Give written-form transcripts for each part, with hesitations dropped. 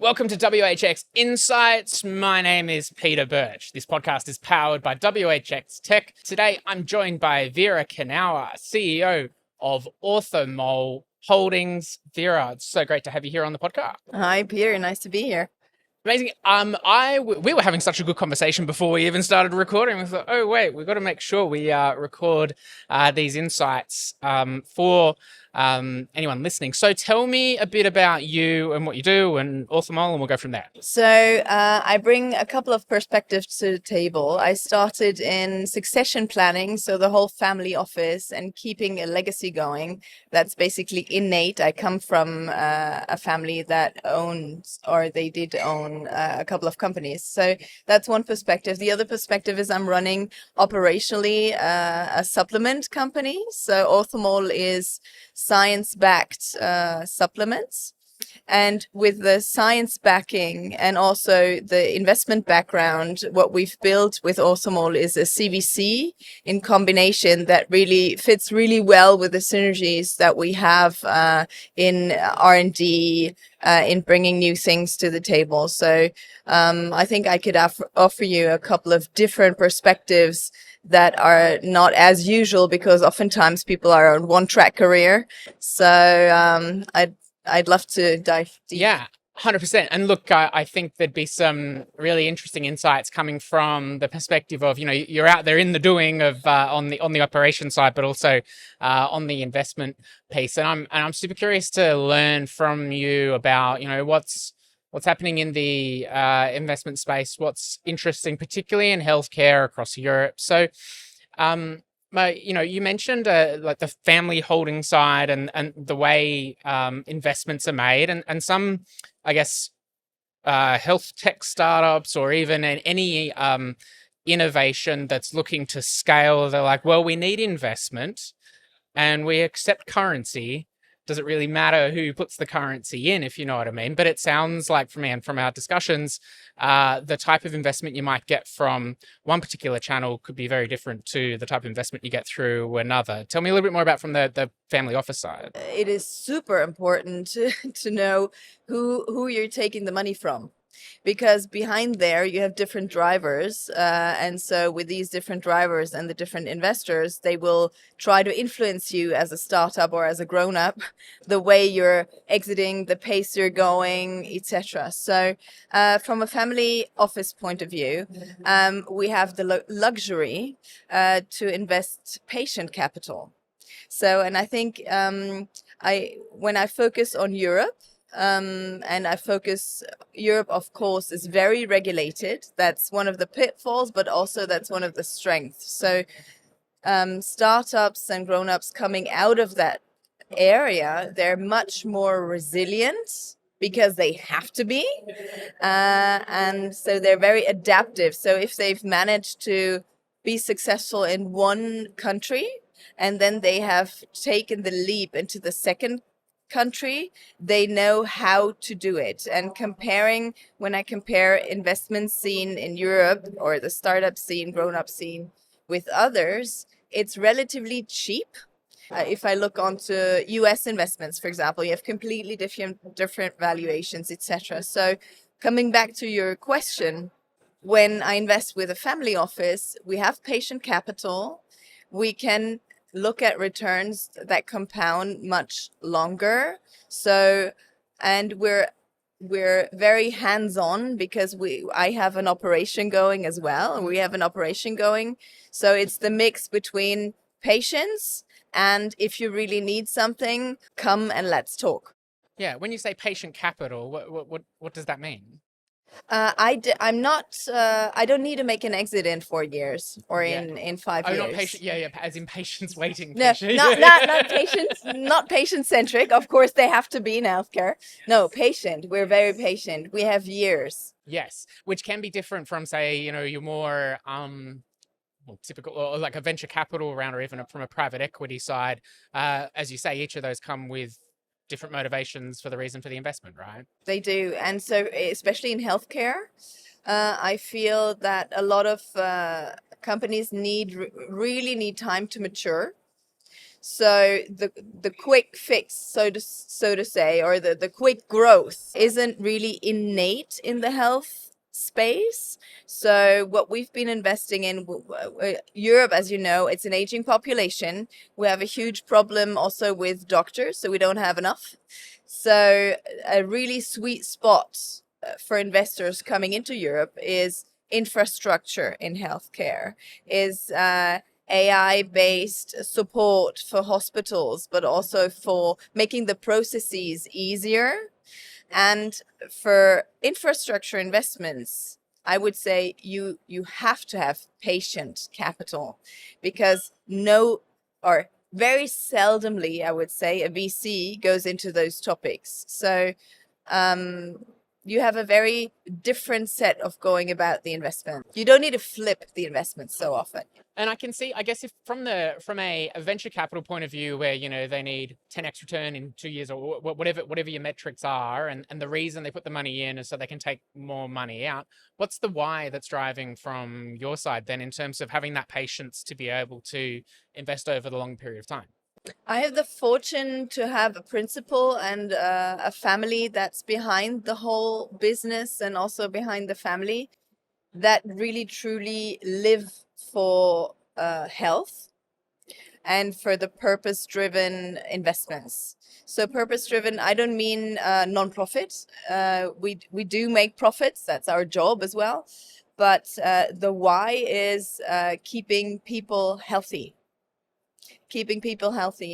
Welcome to WHX Insights. My name is Peter Birch. This podcast is powered by WHX Tech. Today, I'm joined by Vera Knauer, CEO of Orthomol Holdings. Vera, it's so great to have you here on the podcast. Hi, Peter. Nice to be here. Amazing. We were having such a good conversation before we even started recording. We thought, oh wait, we've got to make sure we record these insights for anyone listening. So tell me a bit about you and what you do and Orthomol, and we'll go from there. So I bring a couple of perspectives to the table. I started in succession planning, so the whole family office and keeping a legacy going. That's basically innate. I come from a family that owns, or they did own, a couple of companies. So that's one perspective. The other perspective is I'm running operationally a supplement company. So Orthomol is science-backed supplements. And with the science backing and also the investment background, what we've built with Orthomol is a CVC in combination that really fits really well with the synergies that we have in R&D, in bringing new things to the table. So I think I could offer you a couple of different perspectives that are not as usual, because oftentimes people are on one-track career. So I'd love to dive deep. Yeah, 100%. And look, I think there'd be some really interesting insights coming from the perspective of, you're out there in the doing of on the operation side, but also on the investment piece. And I'm super curious to learn from you about, what's happening in the investment space, what's interesting, particularly in healthcare across Europe. So, you mentioned like the family holding side and the way investments are made, and some, I guess, health tech startups or even any innovation that's looking to scale. They're like, well, we need investment and we accept currency. Does it really matter who puts the currency in, if you know what I mean? But it sounds like from our discussions, the type of investment you might get from one particular channel could be very different to the type of investment you get through another. Tell me a little bit more about from the family office side. It is super important to know who you're taking the money from, because behind there you have different drivers, and so with these different drivers and the different investors, they will try to influence you as a startup or as a grown-up, the way you're exiting, the pace you're going, etc. So from a family office point of view, we have the luxury to invest patient capital. So, and I think when I focus on Europe, and Europe, of course, is very regulated. That's one of the pitfalls, but also that's one of the strengths. So startups and grown-ups coming out of that area, they're much more resilient because they have to be. And so they're very adaptive. So if they've managed to be successful in one country, and then they have taken the leap into the second country, they know how to do it. And when I compare investment scene in Europe or the startup scene, grown-up scene with others, it's relatively cheap. If I look onto US investments, for example, you have completely different valuations, etc. So coming back to your question, when I invest with a family office, we have patient capital. We can look at returns that compound much longer. So, and we're very hands-on because I have an operation going as well, and we have an operation going. So it's the mix between patience and, if you really need something, come and let's talk. Yeah, when you say patient capital, what does that mean? I'm not. I don't need to make an exit in 4 years or in 5 years. Not patient. Yeah, as in patients waiting. No, not patients. Not patient centric. Of course, they have to be in healthcare. No, patient. We're very patient. We have years. Yes, which can be different from, say, you're more typical, or like a venture capital round, or even from a private equity side. As you say, each of those come with different motivations for the reason for the investment, right? They do. And so especially in healthcare, I feel that a lot of companies really need time to mature. So the quick fix, so to say, or the quick growth isn't really innate in the health space. So what we've been investing in Europe, as you know, it's an aging population. We have a huge problem also with doctors, so we don't have enough. So a really sweet spot for investors coming into Europe is infrastructure in healthcare, is AI-based support for hospitals, but also for making the processes easier. And for infrastructure investments, I would say you have to have patient capital, because very seldomly, I would say, a VC goes into those topics. So you have a very different set of going about the investment. You don't need to flip the investment so often. And I can see, I guess, if from a venture capital point of view, where they need 10x return in 2 years, or whatever your metrics are, and the reason they put the money in is so they can take more money out. What's the why that's driving from your side then, in terms of having that patience to be able to invest over the long period of time? I have the fortune to have a principal and a family that's behind the whole business, and also behind the family, that really truly live for health and for the purpose-driven investments. So purpose-driven, I don't mean non-profit. We do make profits. That's our job as well. But the why is keeping people healthy.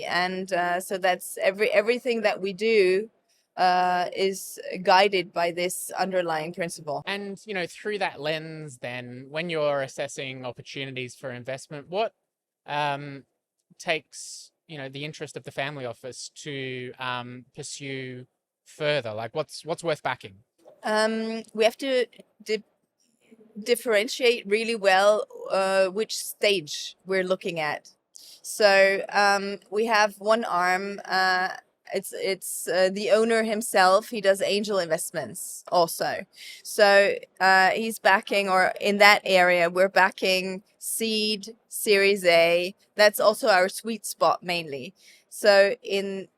And so that's everything that we do is guided by this underlying principle. And through that lens, then, when you're assessing opportunities for investment, what takes the interest of the family office to pursue further? Like, what's worth backing? We have to differentiate really well which stage we're looking at. So we have one arm. It's the owner himself. He does angel investments also. So he's backing, or in that area, we're backing seed, Series A. That's also our sweet spot mainly. So in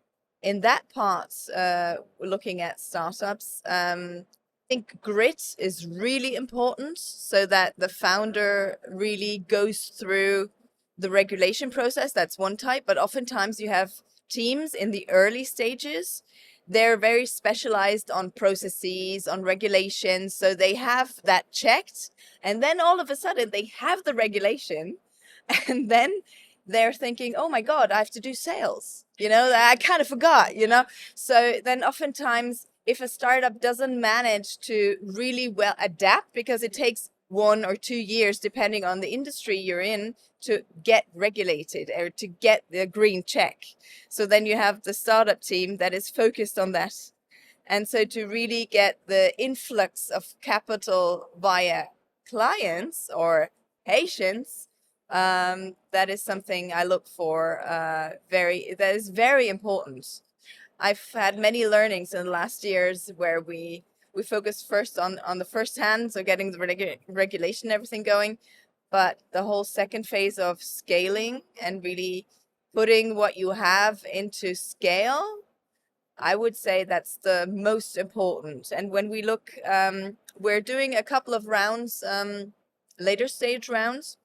that part, we're looking at startups. I think grit is really important, so that the founder really goes through the regulation process. That's one type, but oftentimes you have teams in the early stages. They're very specialized on processes, on regulations, so they have that checked, and then all of a sudden they have the regulation, and then they're thinking, oh my God, I have to do sales. I kind of forgot, So then oftentimes, if a startup doesn't manage to really well adapt, because it takes 1 or 2 years, depending on the industry you're in, to get regulated or to get the green check. So then you have the startup team that is focused on that. And so to really get the influx of capital via clients or patients, that is something I look for. That is very important. I've had many learnings in the last years where we focus first on the first hand, so getting the regulation and everything going, but the whole second phase of scaling and really putting what you have into scale, I would say that's the most important. And when we look, we're doing a couple of rounds, later stage rounds,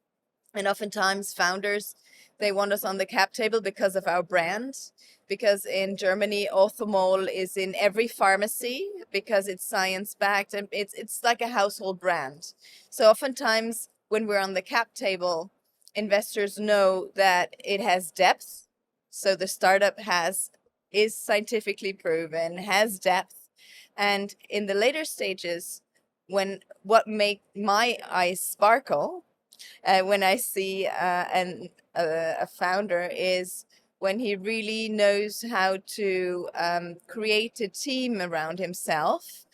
and oftentimes founders, they want us on the cap table because of our brand. Because in Germany, Orthomol is in every pharmacy, because it's science-backed, and it's like a household brand. So oftentimes when we're on the cap table, investors know that it has depth. So the startup is scientifically proven, has depth. And in the later stages, what make my eyes sparkle when I see a founder is when he really knows how to create a team around himself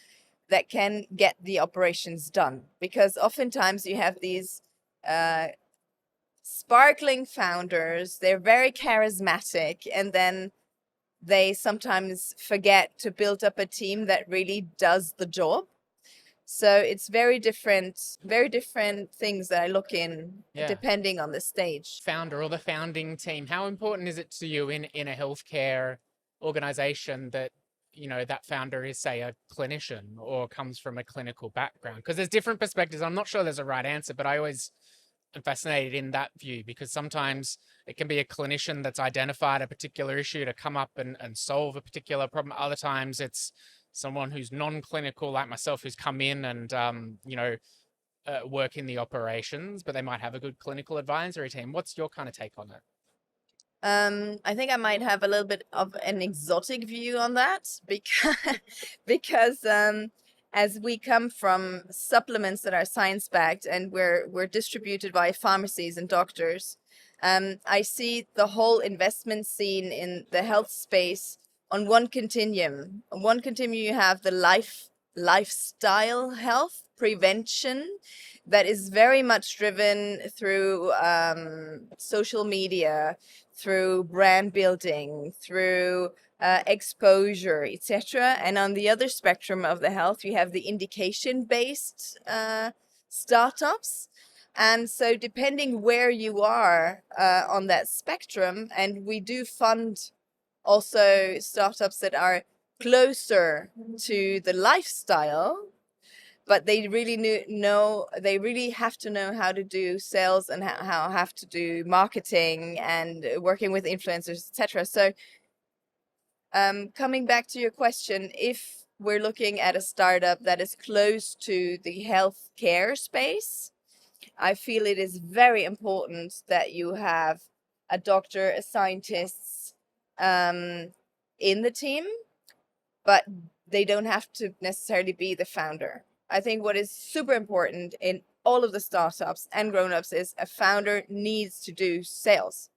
that can get the operations done. Because oftentimes you have these sparkling founders, they're very charismatic, and then they sometimes forget to build up a team that really does the job. So it's very different things that I look in Yeah. depending on the stage. Founder or the founding team, how important is it to you in a healthcare organization that, you know, that founder is, say, a clinician or comes from a clinical background? Because there's different perspectives. I'm not sure there's a right answer, but I always am fascinated in that view, because sometimes it can be a clinician that's identified a particular issue to come up and solve a particular problem. Other times it's someone who's non-clinical, like myself, who's come in and, you know, work in the operations, but they might have a good clinical advisory team. What's your kind of take on it? I think I might have a little bit of an exotic view on that because as we come from supplements that are science-backed and we're distributed by pharmacies and doctors, I see the whole investment scene in the health space on one continuum. On one continuum, you have the lifestyle health prevention that is very much driven through social media, through brand building, through exposure, etc. And on the other spectrum of the health, you have the indication-based startups. And so depending where you are on that spectrum, and we do fund also startups that are closer to the lifestyle, but they really they really have to know how to do sales and how have to do marketing and working with influencers, etc. So coming back to your question, if we're looking at a startup that is close to the healthcare space, I feel it is very important that you have a doctor, a scientist in the team, but they don't have to necessarily be the founder. I think what is super important in all of the startups and grown-ups is a founder needs to do sales.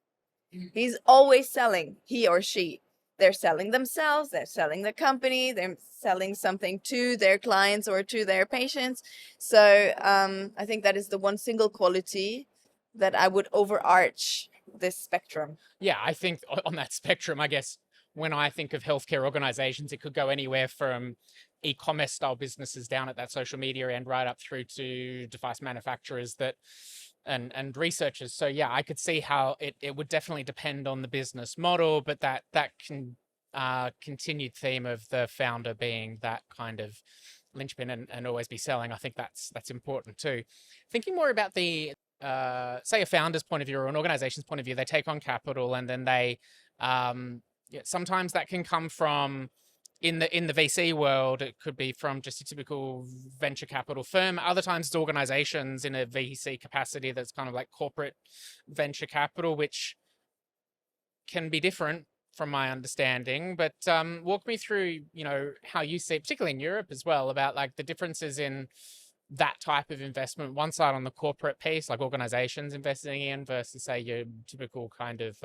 He's always selling, he or she. They're selling themselves, they're selling the company, they're selling something to their clients or to their patients. So I think that is the one single quality that I would overarch this spectrum. Yeah, I think on that spectrum, I guess when I think of healthcare organizations, it could go anywhere from e-commerce style businesses down at that social media end right up through to device manufacturers that and researchers. So yeah, I could see how it would definitely depend on the business model, but that can continued theme of the founder being that kind of linchpin and always be selling, I think that's important too. Thinking more about the say a founder's point of view or an organization's point of view, they take on capital and then they yeah, sometimes that can come from in the VC world, it could be from just a typical venture capital firm. Other times it's organizations in a VC capacity that's kind of like corporate venture capital, which can be different from my understanding. But walk me through, you know, how you see, particularly in Europe as well, about like the differences in that type of investment. One side on the corporate piece, like organizations investing in versus say your typical kind of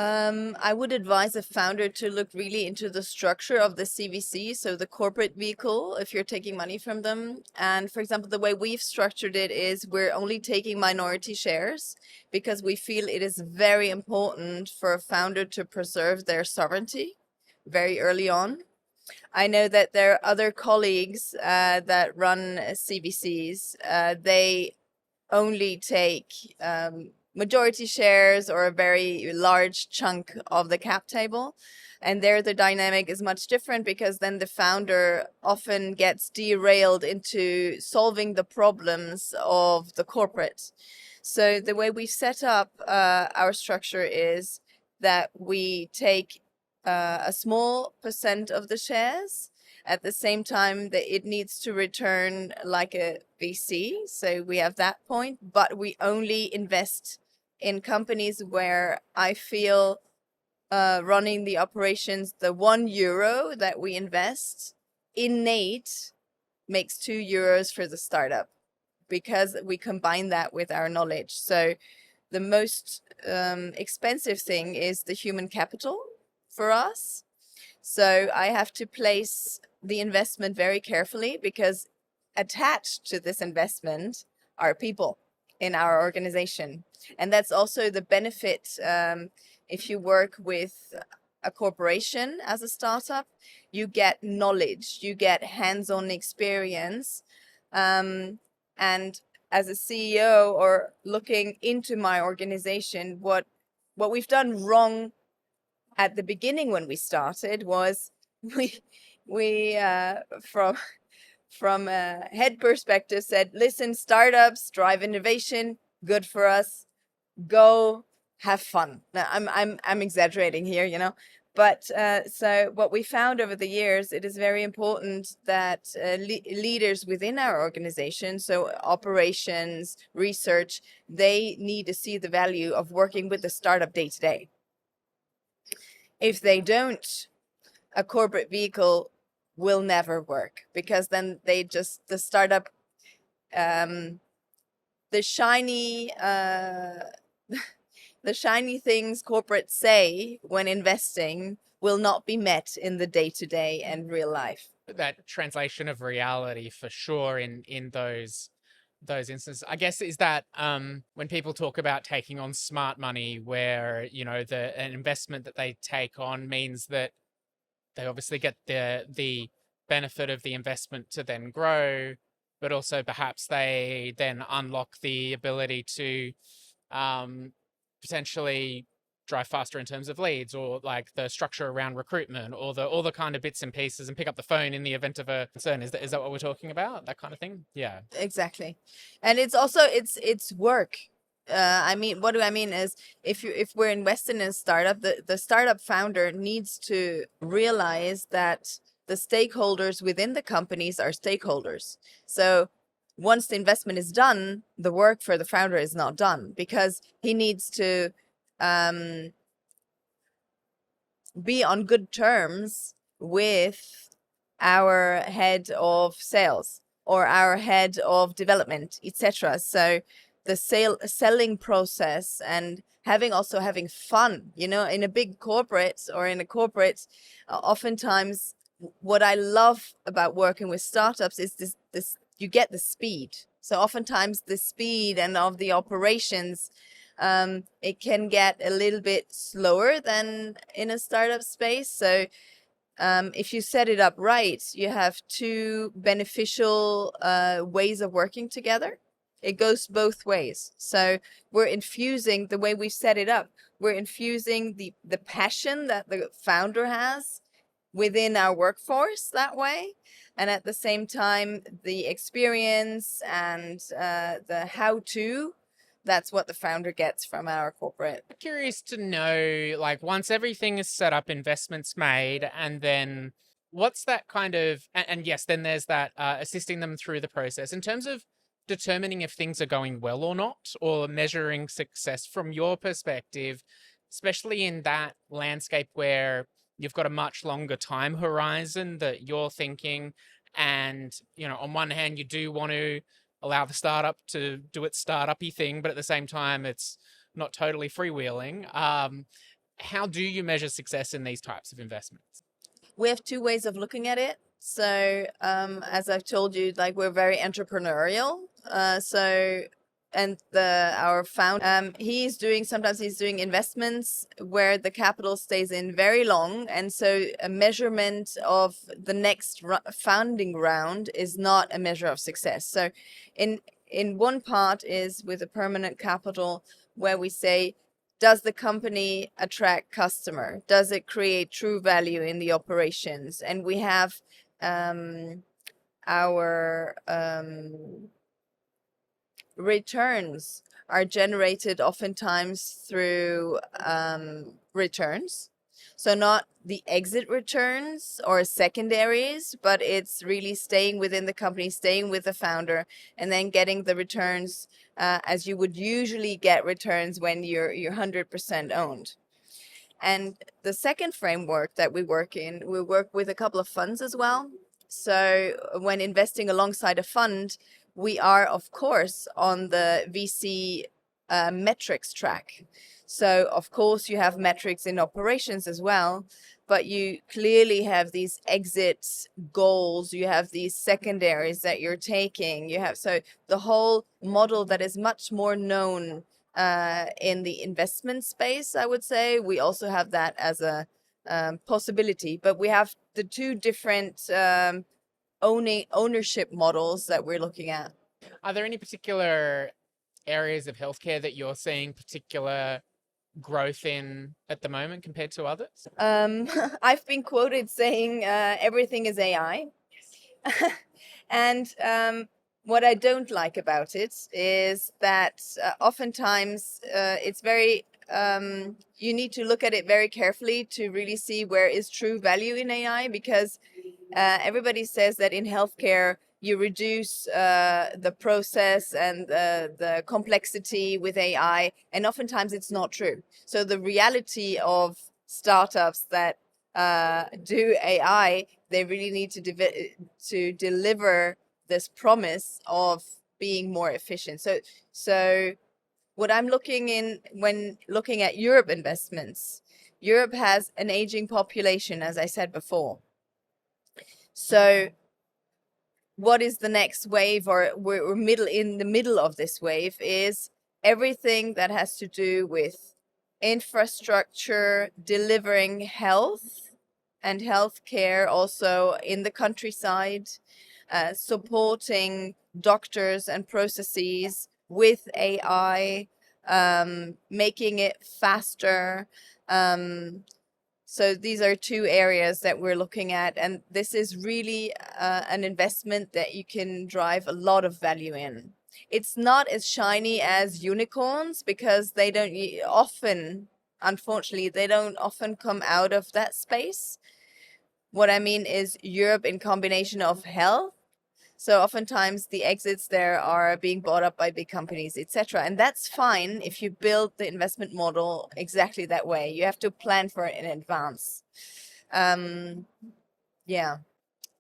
I would advise a founder to look really into the structure of the CVC, so the corporate vehicle, if you're taking money from them. And for example, the way we've structured it is we're only taking minority shares because we feel it is very important for a founder to preserve their sovereignty very early on. I know that there are other colleagues that run CVCs. They only take majority shares or a very large chunk of the cap table. And there the dynamic is much different because then the founder often gets derailed into solving the problems of the corporate. So the way we set up our structure is that we take a small percent of the shares. At the same time that it needs to return like a VC. So we have that point, but we only invest in companies where I feel running the operations, the €1 that we invest innate makes €2 for the startup because we combine that with our knowledge. So the most expensive thing is the human capital for us. So I have to place the investment very carefully because attached to this investment are people in our organization. And that's also the benefit if you work with a corporation as a startup, you get knowledge, you get hands-on experience. And as a CEO or looking into my organization, what we've done wrong at the beginning when we started was we from a head perspective said, listen, startups drive innovation, good for us, go have fun. Now I'm exaggerating here, but so what we found over the years, it is very important that leaders within our organization, so operations, research, they need to see the value of working with the startup day to day. If they don't, a corporate vehicle will never work, because then the startup, the shiny the shiny things corporates say when investing will not be met in the day-to-day and real life. That translation of reality for sure in those instances, I guess, is that when people talk about taking on smart money, where an investment that they take on means that they obviously get the benefit of the investment to then grow, but also perhaps they then unlock the ability to potentially drive faster in terms of leads, or like the structure around recruitment, or all the kind of bits and pieces, and pick up the phone in the event of a concern. Is that what we're talking about? That kind of thing? Yeah. Exactly. And it's also it's work. I mean, what do I mean is, if we're investing in a startup, the startup founder needs to realize that the stakeholders within the companies are stakeholders. So once the investment is done, the work for the founder is not done, because he needs to be on good terms with our head of sales or our head of development, etc. So the selling process, and having fun, in a big corporate or in a corporate, oftentimes what I love about working with startups is this you get the speed. So oftentimes the speed and of the operations, it can get a little bit slower than in a startup space. So if you set it up right, you have two beneficial ways of working together. It goes both ways. So we're infusing, the way we've set it up, we're infusing the passion that the founder has within our workforce that way. And at the same time, the experience and the how-to, that's what the founder gets from our corporate. I'm curious to know, like, once everything is set up, investments made, and then what's that kind of, and yes, then there's that assisting them through the process in terms of determining if things are going well or not, or measuring success from your perspective, especially in that landscape where you've got a much longer time horizon that you're thinking. And, on one hand, you do want to allow the startup to do its startup-y thing, but at the same time, it's not totally freewheeling. How do you measure success in these types of investments? We have two ways of looking at it. So, as I've told you, like, we're very entrepreneurial. Our founder, sometimes he's doing investments where the capital stays in very long. And so a measurement of the next funding round is not a measure of success. So in one part is with a permanent capital, where we say, does the company attract customer? Does it create true value in the operations? And we have our returns are generated oftentimes through returns. So not the exit returns or secondaries, but it's really staying within the company, staying with the founder, and then getting the returns as you would usually get returns when you're 100% owned. And the second framework that we work with a couple of funds as well. So when investing alongside a fund, we are, of course, on the VC metrics track. So, of course, you have metrics in operations as well, but you clearly have these exit goals. You have these secondaries that you're taking. So the whole model that is much more known in the investment space, I would say. We also have that as a possibility, but we have the two different ownership models that we're looking at. Are there any particular areas of healthcare that you're seeing particular growth in at the moment compared to others? I've been quoted saying everything is AI. And what I don't like about it is that oftentimes it's very, you need to look at it very carefully to really see where is true value in AI, because everybody says that in healthcare, you reduce the process and the complexity with AI, and oftentimes it's not true. So the reality of startups that do AI, they really need to deliver this promise of being more efficient. So what I'm looking in when looking at Europe investments, Europe has an aging population, as I said before. So what is the next wave, or we're in the middle of this wave, is everything that has to do with infrastructure, delivering health and healthcare also in the countryside, supporting doctors and processes with AI, making it faster. So these are two areas that we're looking at, and this is really an investment that you can drive a lot of value in. It's not as shiny as unicorns because they don't often, unfortunately, they don't often come out of that space. What I mean is Europe in combination of health. So oftentimes the exits there are being bought up by big companies, etc. And that's fine if you build the investment model exactly that way. You have to plan for it in advance. Yeah.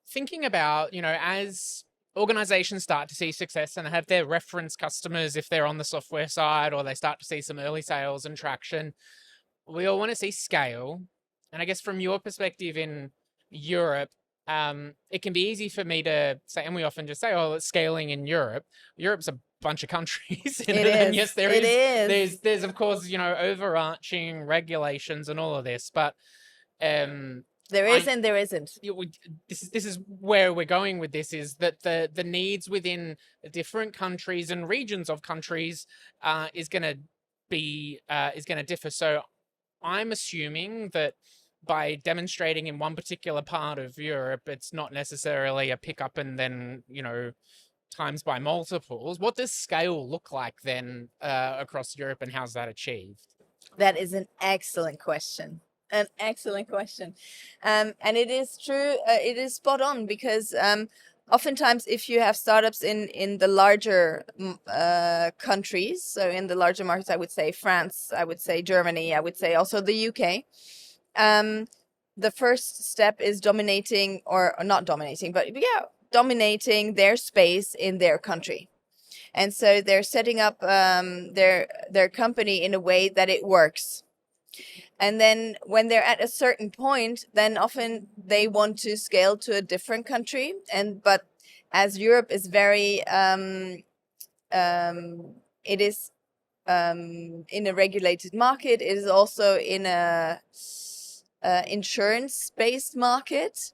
Thinking about, as organizations start to see success and have their reference customers, if they're on the software side, or they start to see some early sales and traction, we all want to see scale. And I guess from your perspective in Europe, it can be easy for me to say, and we often just say, "Oh, it's scaling in Europe." Europe's a bunch of countries in it, and yes, there's of course overarching regulations and all of this, but there is and there isn't. This is where we're going with this, is that the needs within different countries and regions of countries is going to differ. So I'm assuming that by demonstrating in one particular part of Europe, it's not necessarily a pickup and then, times by multiples. What does scale look like then across Europe, and how's that achieved? That is an excellent question. An excellent question. And it is true, it is spot on, because oftentimes if you have startups in the larger countries, so in the larger markets, I would say France, I would say Germany, I would say also the UK, the first step is dominating, or not dominating, but yeah, dominating their space in their country. And so they're setting up their company in a way that it works. And then when they're at a certain point, then often they want to scale to a different country. But as Europe is very, it is in a regulated market, it is also in a insurance-based market,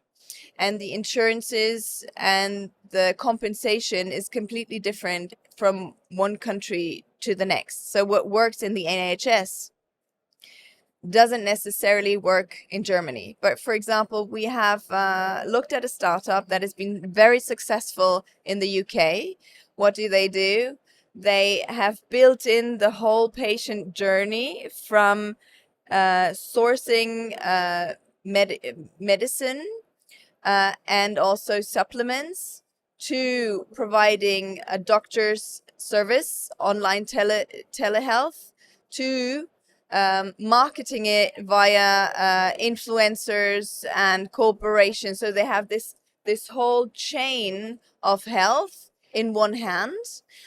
and the insurances and the compensation is completely different from one country to the next. So what works in the NHS doesn't necessarily work in Germany. But for example, we have looked at a startup that has been very successful in the UK. What do? They have built in the whole patient journey from sourcing medicine and also supplements, to providing a doctor's service, online telehealth, to marketing it via influencers and corporations. So they have this whole chain of health in one hand,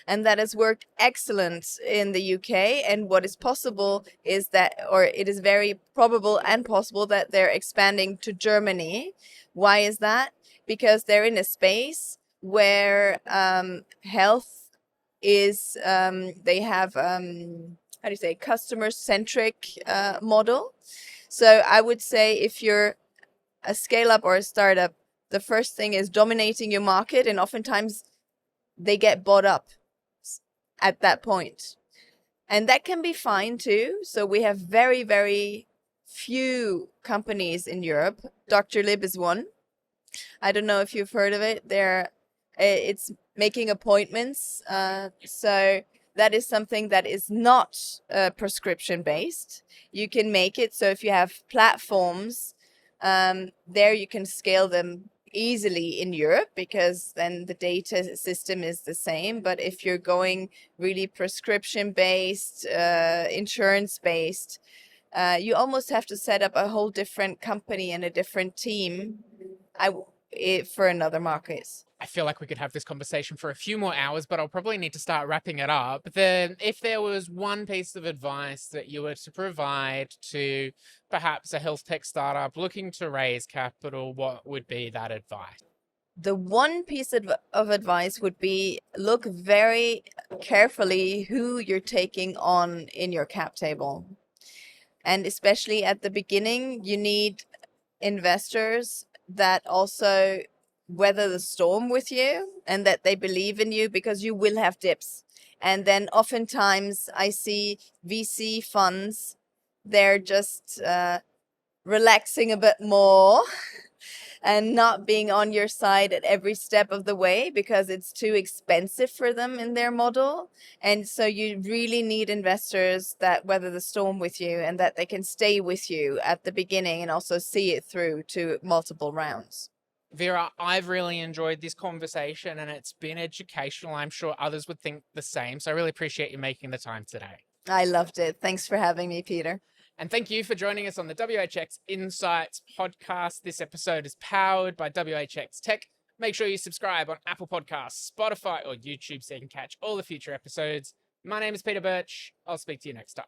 and that has worked excellent in the UK. And what is possible is that, or it is very probable and possible, that they're expanding to Germany. Why is that? Because they're in a space where health is, they have, how do you say, customer-centric model. So I would say if you're a scale up or a startup, the first thing is dominating your market, and oftentimes they get bought up at that point. And that can be fine too. So we have very, very few companies in Europe. Dr. Lib is one. I don't know if you've heard of it. It's making appointments. So that is something that is not prescription based. You can make it. So if you have platforms, there you can scale them easily in Europe, because then the data system is the same. But if you're going really prescription based, insurance based, you almost have to set up a whole different company and a different team for another market. I feel like we could have this conversation for a few more hours, but I'll probably need to start wrapping it up. Then, if there was one piece of advice that you were to provide to perhaps a health tech startup looking to raise capital, what would be that advice? The one piece of advice would be look very carefully who you're taking on in your cap table. And especially at the beginning, you need investors that also weather the storm with you and that they believe in you, because you will have dips. And then oftentimes I see VC funds, they're just relaxing a bit more and not being on your side at every step of the way because it's too expensive for them in their model. And so you really need investors that weather the storm with you and that they can stay with you at the beginning and also see it through to multiple rounds. Vera, I've really enjoyed this conversation and it's been educational. I'm sure others would think the same. So I really appreciate you making the time today. I loved it. Thanks for having me, Peter. And thank you for joining us on the WHX Insights podcast. This episode is powered by WHX Tech. Make sure you subscribe on Apple Podcasts, Spotify, or YouTube so you can catch all the future episodes. My name is Peter Birch. I'll speak to you next time.